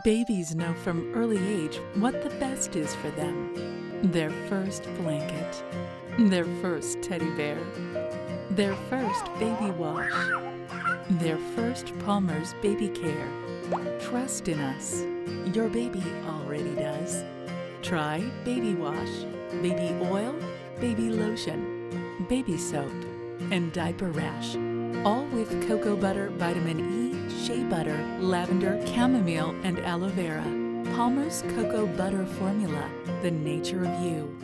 Babies know from early age what the best is for them. Their first blanket, their first teddy bear, their first baby wash, their first Palmer's baby care. Trust in us. Your baby already does. Try baby wash, baby oil, baby lotion, baby soap, and diaper rash. All with cocoa butter, vitamin E, shea butter, lavender, chamomile, and aloe vera. Palmer's Cocoa Butter Formula, the nature of you.